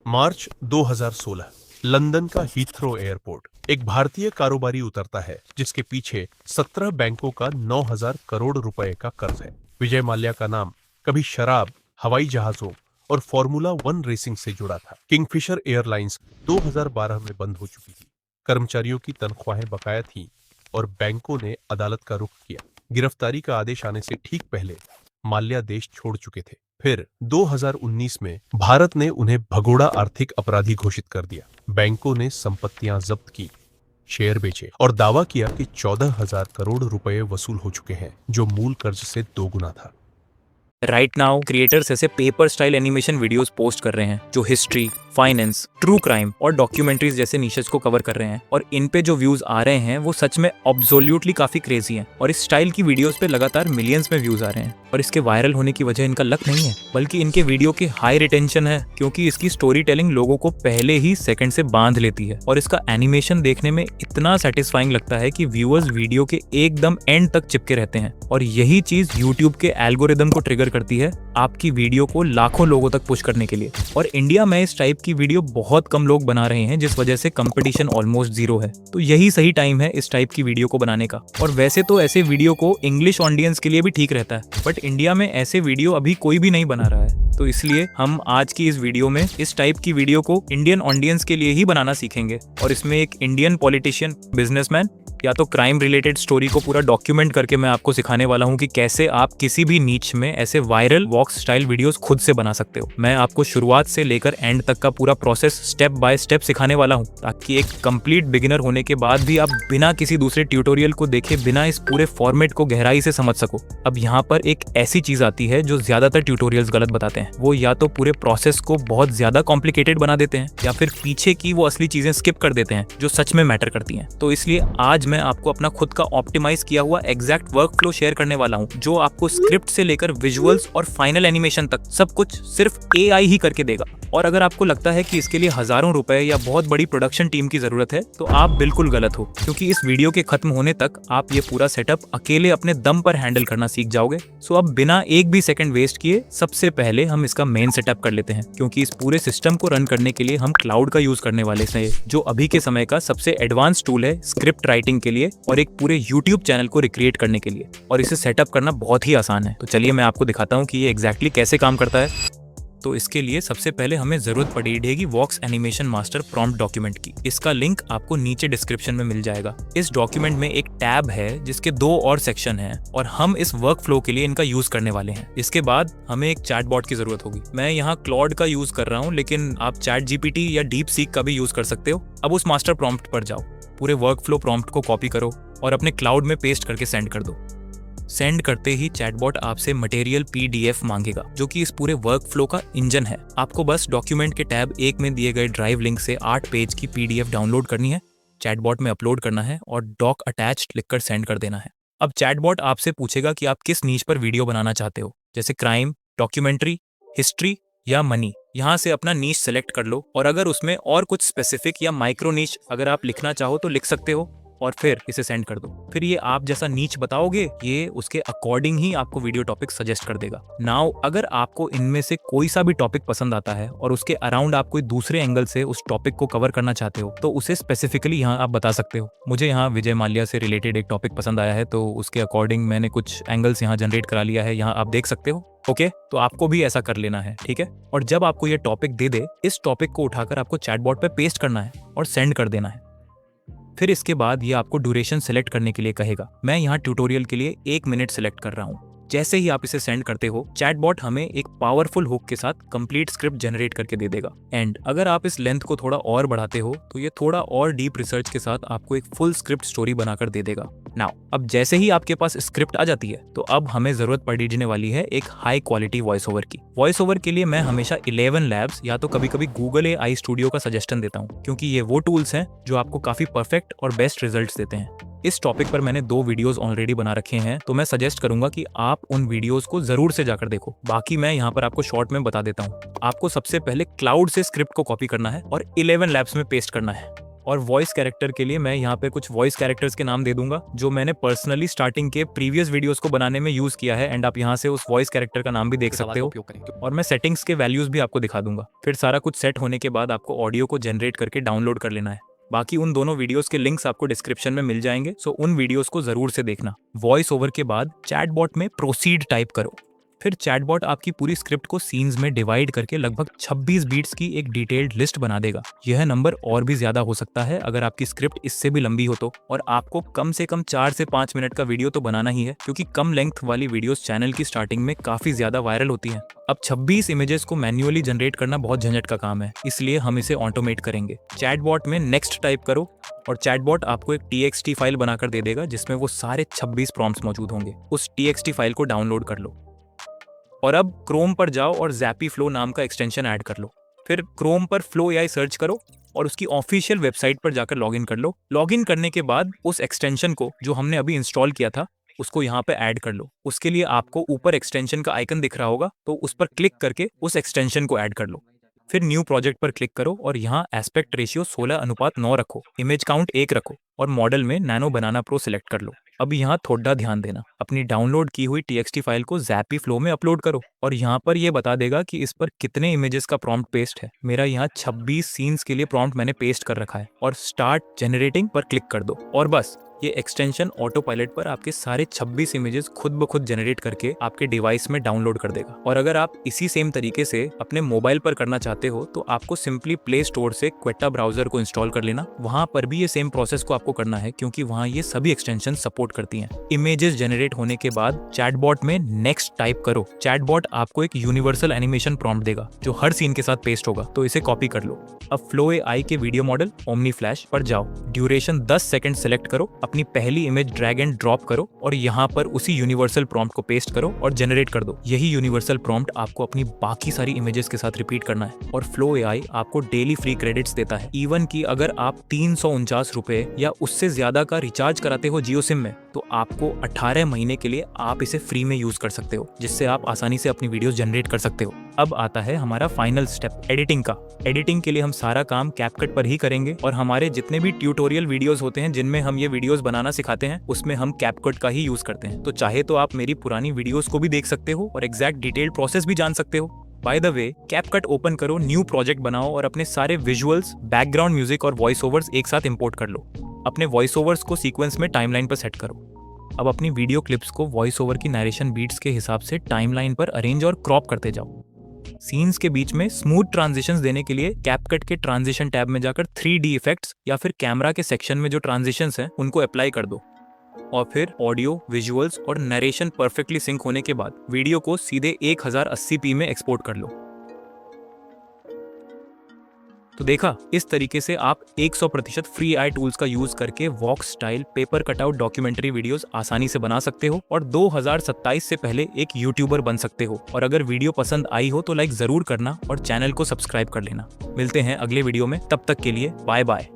मार्च 2016 London का Heathrow airport. एक भारतीय कारोबारी उतरता है जिसके पीछे 17 बैंकों का 9,000 करोड़ रुपए का कर्ज है। विजय माल्या का नाम कभी शराब, हवाई जहाजों और फॉर्मूला 1 रेसिंग से जुड़ा था। किंगफिशर एयरलाइंस 2012 में बंद हो चुकी थी। कर्मचारियों की तनख्वाहें बकाया थीं और बैंकों ने अदालत का रुख किया। गिरफ्तारी का आदेश आने से ठीक पहले माल्या देश छोड़ चुके थे। फिर 2019 में भारत ने उन्हें भगोड़ा आर्थिक अपराधी घोषित कर दिया। बैंकों ने संपत्तियां जब्त की, शेयर बेचे और दावा किया कि 14,000 करोड़ रुपए वसूल हो चुके हैं, जो मूल कर्ज से दोगुना था। राइट नाउ क्रिएटर्स ऐसे paper style animation videos post कर रहे हैं जो हिस्ट्री, फाइनेंस, ट्रू क्राइम और डॉक्यूमेंट्रीज जैसे निशेस को कवर कर रहे हैं, और इन पे जो व्यूज आ रहे हैं वो सच में एब्सोल्युटली काफी क्रेजी हैं। और इस स्टाइल की वीडियोस पे लगातार मिलियंस में व्यूज आ रहे हैं। और इसके वायरल होने की वजह इनका लक नहीं है, बल्कि इनके वीडियो की हाई रिटेंशन है, क्योंकि इसकी स्टोरी टेलिंग लोगों को पहले ही सेकंड से बांध लेती है। और इसका एनिमेशन देखने में इतना सेटिस्फाइंग लगता है कि व्यूअर्स वीडियो के एकदम एंड तक चिपके रहते हैं। और यही चीज यूट्यूब के एल्गोरिदम को ट्रिगर करती है आपकी वीडियो को लाखों लोगों तक पुश करने के लिए। और इंडिया में इस टाइप की वीडियो बहुत कम लोग बना रहे हैं, जिस वजह से कंपटीशन ऑलमोस्ट जीरो है। तो यही सही टाइम है इस टाइप की वीडियो को बनाने का। और वैसे तो ऐसे वीडियो को इंग्लिश ऑडियंस के लिए भी ठीक रहता है, बट इंडिया में ऐसे वीडियो अभी कोई भी नहीं बना रहा है। तो इसलिए हम आज की इस वीडियो में इस टाइप की वीडियो को इंडियन ऑडियंस के लिए ही बनाना सीखेंगे। और इसमें एक इंडियन पॉलिटिशियन, बिजनेसमैन या तो क्राइम रिलेटेड स्टोरी को पूरा डॉक्यूमेंट करके मैं आपको सिखाने वाला हूँ कि कैसे आप किसी भी नीच में ऐसे वायरल वॉक्स स्टाइल वीडियोस खुद से बना सकते हो। मैं आपको शुरुआत से लेकर एंड तक का पूरा प्रोसेस स्टेप बाय स्टेप सिखाने वाला हूँ, ताकि एक कंप्लीट बिगिनर होने के बाद भी आप बिना किसी दूसरे ट्यूटोरियल को देखे बिना इस पूरे फॉर्मेट को गहराई से समझ सको। अब यहाँ पर एक ऐसी चीज आती है जो ज्यादातर ट्यूटोरियल्स गलत बताते हैं। वो या तो पूरे प्रोसेस को बहुत ज्यादा कॉम्प्लिकेटेड बना देते हैं, या फिर पीछे की वो असली चीजें स्किप कर देते हैं जो सच में मैटर करती हैं। तो इसलिए आज मैं आपको अपना खुद का ऑप्टिमाइज किया हुआ एग्जैक्ट वर्क फ्लो शेयर करने वाला हूँ, जो आपको स्क्रिप्ट से लेकर विजुअल्स और फाइनल एनिमेशन तक सब कुछ सिर्फ एआई ही करके देगा। और अगर आपको लगता है कि इसके लिए हजारों रुपए या बहुत बड़ी प्रोडक्शन टीम की जरूरत है, तो आप बिल्कुल गलत हो, क्योंकि इस वीडियो के खत्म होने तक आप ये पूरा सेटअप अकेले अपने दम पर हैंडल करना सीख जाओगे। सो अब बिना एक भी सेकंड वेस्ट किए सबसे पहले हम इसका मेन सेटअप कर लेते हैं, क्योंकि इस पूरे सिस्टम को रन करने के लिए हम क्लाउड का यूज करने वाले हैं, जो अभी के समय का सबसे एडवांस टूल है स्क्रिप्ट राइटिंग के लिए और एक पूरे यूट्यूब चैनल को रिक्रिएट करने के लिए। और इसे सेटअप करना बहुत ही आसान है। तो चलिए मैं आपको दिखाता हूँ कि ये एग्जैक्टली कैसे काम करता है। तो इसके लिए सबसे पहले हमें जरूरत पड़ेगी वॉक्स एनिमेशन मास्टर प्रॉम्प्ट डॉक्यूमेंट की। इसका लिंक आपको नीचे डिस्क्रिप्शन में मिल जाएगा। इस डॉक्यूमेंट में एक टैब है जिसके 2 और सेक्शन हैं, और हम इस वर्क फ्लो के लिए इनका यूज करने वाले हैं। इसके बाद हमें एक चैटबॉट की जरूरत होगी। मैं यहाँ क्लॉड का यूज कर रहा हूँ, लेकिन आप चैट जीपीटी या डीप सीक का भी यूज कर सकते हो। अब उस मास्टर प्रॉम्प्ट पर जाओ, पूरे वर्क फ्लो प्रॉम्प्ट को कॉपी करो और अपने क्लाउड में पेस्ट करके सेंड कर दो। सेंड करते ही चैटबॉट आपसे मटेरियल पीडीएफ मांगेगा, जो कि इस पूरे वर्क फ्लो का इंजन है। आपको बस डॉक्यूमेंट के टैब 1 में दिए गए ड्राइव लिंक से 8 पेज की पीडीएफ डाउनलोड करनी है, चैटबॉट में अपलोड करना है और डॉक अटैच्ड लिखकर सेंड कर देना है। अब चैटबॉट आपसे पूछेगा कि आप किस नीच पर वीडियो बनाना चाहते हो, जैसे क्राइम, डॉक्यूमेंट्री, हिस्ट्री या मनी। यहाँ से अपना नीच सेलेक्ट कर लो, और अगर उसमें और कुछ स्पेसिफिक या माइक्रो नीच अगर आप लिखना चाहो तो लिख सकते हो, और फिर इसे सेंड कर दो। फिर ये आप जैसा नीच बताओगे, ये उसके अकॉर्डिंग ही आपको वीडियो टॉपिक सजेस्ट कर देगा। नाउ अगर आपको इनमें से कोई सा भी टॉपिक पसंद आता है और उसके अराउंड आप कोई दूसरे एंगल से उस टॉपिक को कवर करना चाहते हो, तो उसे स्पेसिफिकली यहाँ आप बता सकते हो। मुझे यहाँ विजय माल्या से रिलेटेड एक टॉपिक पसंद आया है, तो उसके अकॉर्डिंग मैंने कुछ एंगल्स यहाँ जनरेट करा लिया है, यहाँ आप देख सकते हो। ओके, तो आपको भी ऐसा कर लेना है, ठीक है। और जब आपको ये टॉपिक दे, इस टॉपिक को उठाकर आपको चैटबॉट पे पेस्ट करना है और सेंड कर देना है। फिर इसके बाद ये आपको ड्यूरेशन सेलेक्ट करने के लिए कहेगा। मैं यहाँ ट्यूटोरियल के लिए 1 मिनट सेलेक्ट कर रहा हूँ। जैसे ही आप इसे सेंड करते हो, चैटबॉट हमें एक पावरफुल हुक के साथ कंप्लीट स्क्रिप्ट जनरेट करके दे देगा। एंड अगर आप इस लेंथ को थोड़ा और बढ़ाते हो, तो ये थोड़ा और डीप रिसर्च के साथ आपको एक फुल स्क्रिप्ट स्टोरी बनाकर दे देगा। नाउ अब जैसे ही आपके पास स्क्रिप्ट आ जाती है, तो अब हमें जरूरत पड़ने वाली है एक हाई क्वालिटी वॉइस ओवर की। वॉइस ओवर के लिए मैं हमेशा 11 लैब्स या तो कभी कभी गूगल AI स्टूडियो का सजेशन देता हूँ, क्योंकि ये वो टूल्स हैं जो आपको काफी परफेक्ट और बेस्ट रिजल्ट्स देते हैं। इस टॉपिक पर मैंने 2 वीडियोस ऑलरेडी बना रखे हैं, तो मैं सजेस्ट करूंगा कि आप उन वीडियोस को जरूर से जाकर देखो। बाकी मैं यहाँ पर आपको शॉर्ट में बता देता हूँ। आपको सबसे पहले क्लाउड से स्क्रिप्ट को कॉपी करना है और 11 लैब्स में पेस्ट करना है। और वॉइस कैरेक्टर के लिए मैं यहाँ पे कुछ वॉइस कैरेक्टर्स के नाम दे दूंगा जो मैंने पर्सनली स्टार्टिंग के प्रीवियस वीडियोस को बनाने में यूज किया है, एंड आप यहाँ से उस वॉइस कैरेक्टर का नाम भी देख सकते हो। और मैं सेटिंग्स के वैल्यूज भी आपको दिखा दूंगा। फिर सारा कुछ सेट होने के बाद आपको ऑडियो को जनरेट करके डाउनलोड कर लेना है। बाकी उन दोनों वीडियोस के लिंक्स आपको डिस्क्रिप्शन में मिल जाएंगे, सो उन वीडियोस को जरूर से देखना। वॉइस ओवर के बाद चैटबॉट में प्रोसीड टाइप करो। फिर चैटबॉट आपकी पूरी स्क्रिप्ट को सीन्स में डिवाइड करके लगभग 26 बीट्स की एक डिटेल्ड लिस्ट बना देगा। यह नंबर और भी ज्यादा हो सकता है अगर आपकी स्क्रिप्ट इससे भी लंबी हो तो, और आपको कम से कम 4 से 5 मिनट का वीडियो तो बनाना ही है, क्योंकि कम लेंथ वाली वीडियोस चैनल की स्टार्टिंग में काफी ज्यादा वायरल होती हैं। अब 26 इमेजेस को मैन्युअली जनरेट करना बहुत झंझट का काम है, इसलिए हम इसे ऑटोमेट करेंगे। चैटबॉट में नेक्स्ट टाइप करो और चैटबॉट आपको एक TXT फाइल बनाकर दे देगा जिसमें वो सारे 26 प्रॉम्प्ट्स मौजूद होंगे। उस TXT फाइल को डाउनलोड कर लो और अब क्रोम पर जाओ और ज़ैपी फ्लो नाम का एक्सटेंशन ऐड कर लो। फिर क्रोम पर फ्लो AI सर्च करो और उसकी ऑफिशियल वेबसाइट पर जाकर लॉगिन कर लो। लॉगिन करने के बाद उस एक्सटेंशन को जो हमने अभी इंस्टॉल किया था उसको यहाँ पे ऐड कर लो। उसके लिए आपको ऊपर एक्सटेंशन का आइकन दिख रहा होगा, तो उस पर क्लिक करके उस एक्सटेंशन को ऐड कर लो। फिर न्यू प्रोजेक्ट पर क्लिक करो और यहाँ एस्पेक्ट रेशियो 16:9 रखो, इमेज काउंट 1 रखो और मॉडल में नैनो बनाना प्रो सिलेक्ट कर लो। अब यहाँ थोड़ा ध्यान देना, अपनी डाउनलोड की हुई TXT फाइल को ज़ैपी फ्लो में अपलोड करो और यहाँ पर ये बता देगा कि इस पर कितने इमेजेस का प्रॉम्प्ट पेस्ट है। मेरा यहाँ 26 सीन्स के लिए प्रॉम्प्ट मैंने पेस्ट कर रखा है और स्टार्ट जनरेटिंग पर क्लिक कर दो और बस ये एक्सटेंशन ऑटो पायलट पर आपके सारे 26 इमेजेस खुद ब खुद जनरेट करके आपके डिवाइस में डाउनलोड कर देगा। और अगर आप इसी सेम तरीके से अपने मोबाइल पर करना चाहते हो तो आपको सिंपली प्ले स्टोर से क्वेटा ब्राउजर को इंस्टॉल कर लेना। वहां पर भी ये सेम प्रोसेस को आपको करना है, क्योंकि वहां ये सभी एक्सटेंशन सपोर्ट करती हैं। इमेजेस जनरेट होने के बाद चैटबॉट में नेक्स्ट टाइप करो। चैटबॉट आपको एक यूनिवर्सल एनिमेशन प्रॉम्प्ट देगा जो हर सीन के साथ पेस्ट होगा, तो इसे कॉपी कर लो। अब फ्लो AI के वीडियो मॉडल ओमनी फ्लैश पर जाओ, ड्यूरेशन 10 सेकंड सेलेक्ट करो, अपनी पहली इमेज ड्रैग एंड ड्रॉप करो और यहाँ पर उसी यूनिवर्सल प्रॉम्प्ट को पेस्ट करो और जनरेट कर दो। यही यूनिवर्सल प्रॉम्प्ट आपको अपनी बाकी सारी इमेजेस के साथ रिपीट करना है और फ्लो AI आपको डेली फ्री क्रेडिट्स देता है। इवन कि अगर आप 349 रुपए या उससे ज्यादा का रिचार्ज कराते हो जियो सिम में, तो आपको 18 महीने के लिए आप इसे फ्री में यूज कर सकते हो, जिससे आप आसानी से अपनी वीडियोस जनरेट कर सकते हो। अब आता है हमारा फाइनल स्टेप, एडिटिंग का। एडिटिंग के लिए हम सारा काम कैपकट पर ही करेंगे और हमारे जितने भी ट्यूटोरियल वीडियोस होते हैं जिनमें हम ये वीडियोस बनाना सिखाते हैं उसमें हम कैपकट का ही यूज करते हैं। तो चाहे तो आप मेरी पुरानी वीडियोस को भी देख सकते हो और एग्जैक्ट डिटेल्ड प्रोसेस भी जान सकते हो। By the way, CapCut open करो, न्यू प्रोजेक्ट बनाओ और अपने सारे विजुअल्स, बैकग्राउंड म्यूजिक और वॉइस ओवर्स एक साथ इंपोर्ट कर लो। अपने वॉइस ओवर्स को सीक्वेंस में टाइमलाइन पर सेट करो। अब अपनी वीडियो क्लिप्स को वॉइस ओवर की नरेशन बीट्स के हिसाब से टाइमलाइन पर अरेंज और क्रॉप करते जाओ। सीन्स के बीच में स्मूथ ट्रांजिशंस देने के लिए कैपकट के ट्रांजिशन टैब में जाकर 3D इफेक्ट्स या फिर कैमरा के सेक्शन में जो ट्रांजिशंस हैं उनको अप्लाई कर दो और फिर ऑडियो, विजुअल्स और नरेशन परफेक्टली सिंक होने के बाद वीडियो को सीधे 1080p में एक्सपोर्ट कर लो। तो देखा, इस तरीके से आप 100% फ्री AI टूल्स का यूज करके walk style paper cutout documentary videos आसानी से बना सकते हो और 2027 से पहले एक यूट्यूबर बन सकते हो। और अगर वीडियो पसंद आई हो तो लाइक जरूर करना और चैनल को सब्सक्राइब कर लेना। मिलते हैं अगले वीडियो में, तब तक के लिए बाय बाय।